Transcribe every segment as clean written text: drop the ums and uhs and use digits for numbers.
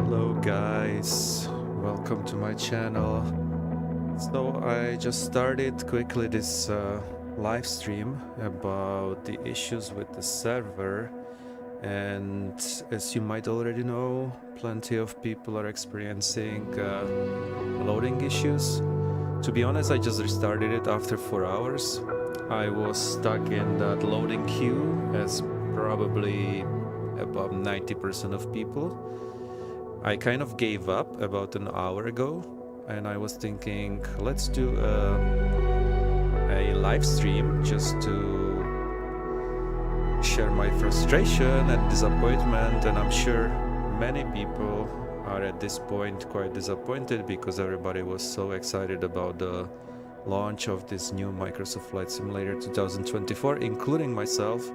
Hello guys, welcome to my channel. So I just started quickly this live stream about the issues with the server, and as you might already know, plenty of people are experiencing loading issues. To be honest, I just restarted it after 4 hours. I was stuck in that loading queue as probably about 90% of people. I kind of gave up about an hour ago, and I was thinking, let's do a live stream just to share my frustration and disappointment. And I'm sure many people are at this point quite disappointed because everybody was so excited about the launch of this new Microsoft Flight Simulator 2024, including myself.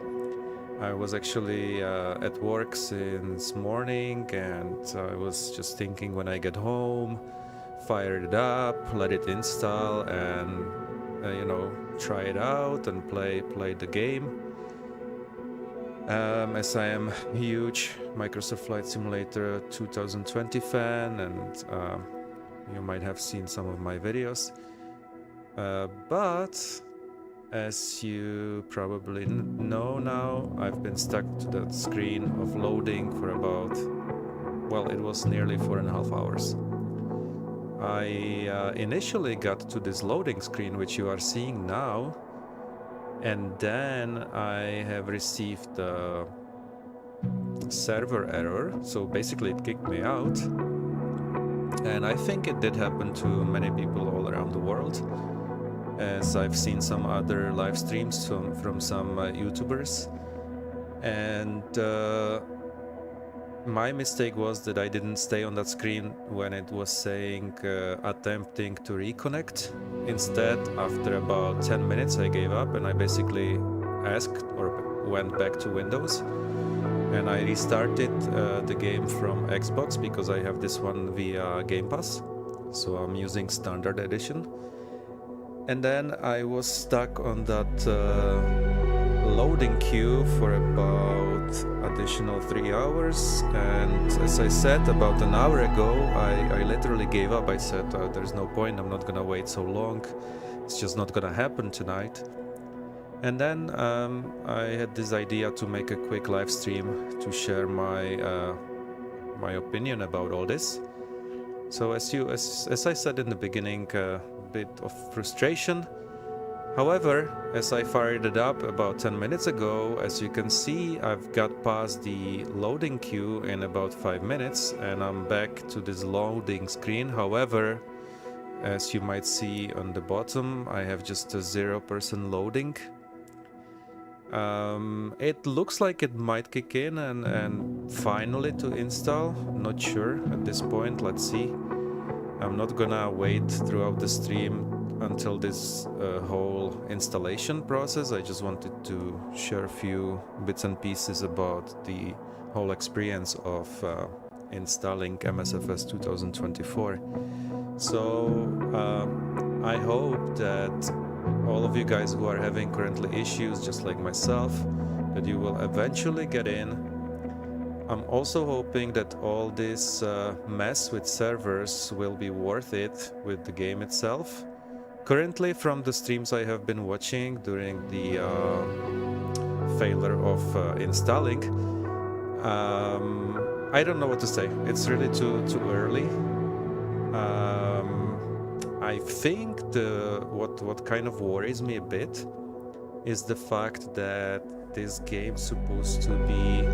I was actually at work since morning, and I was just thinking when I get home, fire it up, let it install, and try it out and play the game. As I am a huge Microsoft Flight Simulator 2020 fan, and you might have seen some of my videos, but as you probably know now, I've been stuck to that screen of loading for about, well, it was nearly 4.5 hours. I initially got to this loading screen, which you are seeing now, and then I have received a server error, so basically it kicked me out. And I think it did happen to many people all around the world, as I've seen some other live streams from some YouTubers. And my mistake was that I didn't stay on that screen when it was saying attempting to reconnect. Instead, after about 10 minutes, I gave up and I basically asked or went back to Windows. And I restarted the game from Xbox because I have this one via Game Pass. So I'm using Standard Edition. And then I was stuck on that loading queue for about additional 3 hours. And as I said about an hour ago, I literally gave up. I said, there's no point, I'm not gonna wait so long. It's just not gonna happen tonight. And then I had this idea to make a quick live stream to share my opinion about all this. So as I said in the beginning, bit of frustration. However, as I fired it up about 10 minutes ago, as you can see, I've got past the loading queue in about 5 minutes, and I'm back to this loading screen. However, as you might see on the bottom, I have just a 0% loading. It looks like it might kick in and finally to install. Not sure at this point, let's see. I'm not gonna wait throughout the stream until this whole installation process. I just wanted to share a few bits and pieces about the whole experience of installing MSFS 2024. So I hope that all of you guys who are having currently issues just like myself, that you will eventually get in. I'm also hoping that all this mess with servers will be worth it with the game itself. Currently, from the streams I have been watching during the failure of installing, I don't know what to say. It's really too early. I think what kind of worries me a bit is the fact that this game's supposed to be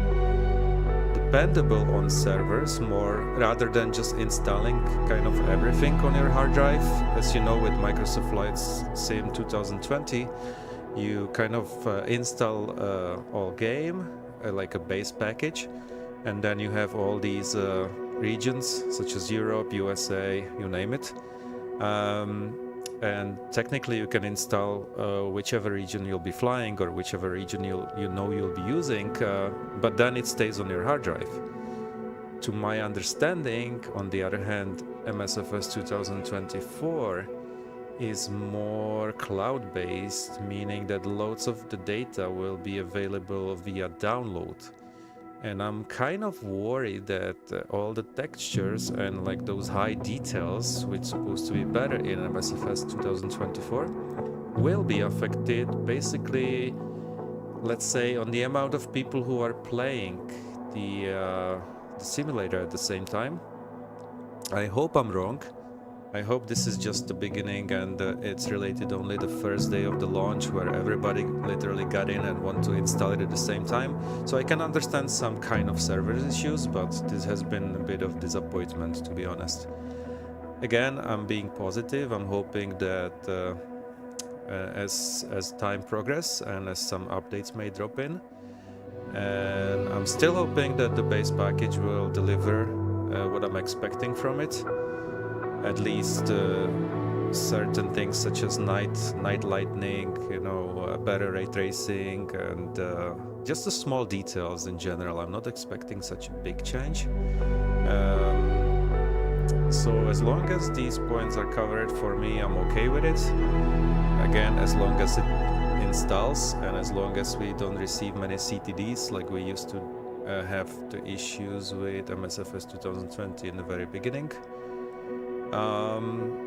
dependable on servers more rather than just installing kind of everything on your hard drive. As you know, with Microsoft Flight Sim 2020, you kind of install all game like a base package, and then you have all these regions such as Europe, USA, you name it. And technically you can install whichever region you'll be flying or whichever region you'll be using, but then it stays on your hard drive. To my understanding, on the other hand, MSFS 2024 is more cloud-based, meaning that loads of the data will be available via download. And I'm kind of worried that all the textures and like those high details, which supposed to be better in MSFS 2024, will be affected basically, let's say, on the amount of people who are playing the simulator at the same time. I hope I'm wrong. I hope this is just the beginning and it's related only the first day of the launch where everybody literally got in and want to install it at the same time. So I can understand some kind of server issues, but this has been a bit of disappointment, to be honest. Again, I'm being positive. I'm hoping that as time progresses and as some updates may drop in, and I'm still hoping that the base package will deliver what I'm expecting from it. At least certain things such as night lightning, you know, better ray tracing, and just the small details in general. I'm not expecting such a big change. So as long as these points are covered for me, I'm okay with it. Again, as long as it installs and as long as we don't receive many CTDs like we used to have the issues with MSFS 2020 in the very beginning.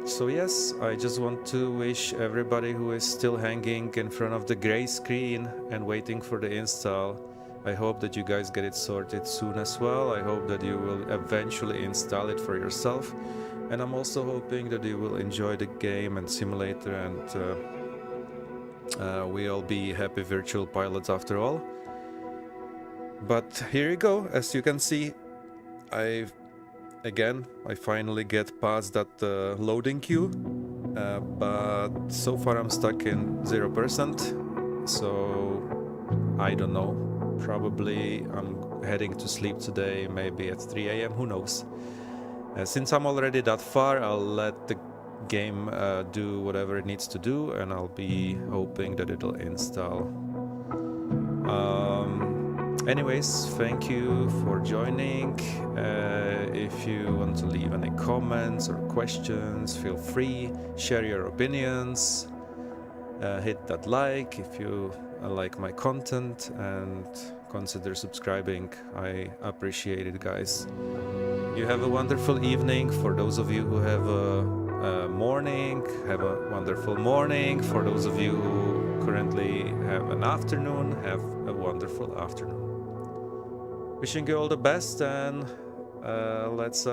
So yes, I just want to wish everybody who is still hanging in front of the gray screen and waiting for the install, I hope that you guys get it sorted soon as well. I hope that you will eventually install it for yourself, and I'm also hoping that you will enjoy the game and simulator, and we'll be happy virtual pilots after all. But here you go. As you can see, I finally get past that loading queue, but so far I'm stuck in 0%, so I don't know. Probably I'm heading to sleep today, maybe at 3 AM, who knows. Since I'm already that far, I'll let the game do whatever it needs to do, and I'll be hoping that it'll install. Anyways, thank you for joining. If you want to leave any comments or questions, feel free, share your opinions, hit that like if you like my content, and consider subscribing. I appreciate it, guys. You have a wonderful evening. For those of you who have a morning, have a wonderful morning. For those of you who currently have an afternoon, have a wonderful afternoon. Wishing you all the best, and let's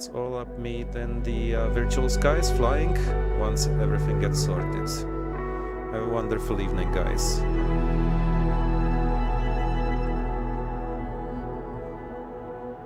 all up meet in the virtual skies flying once everything gets sorted. Have a wonderful evening, guys.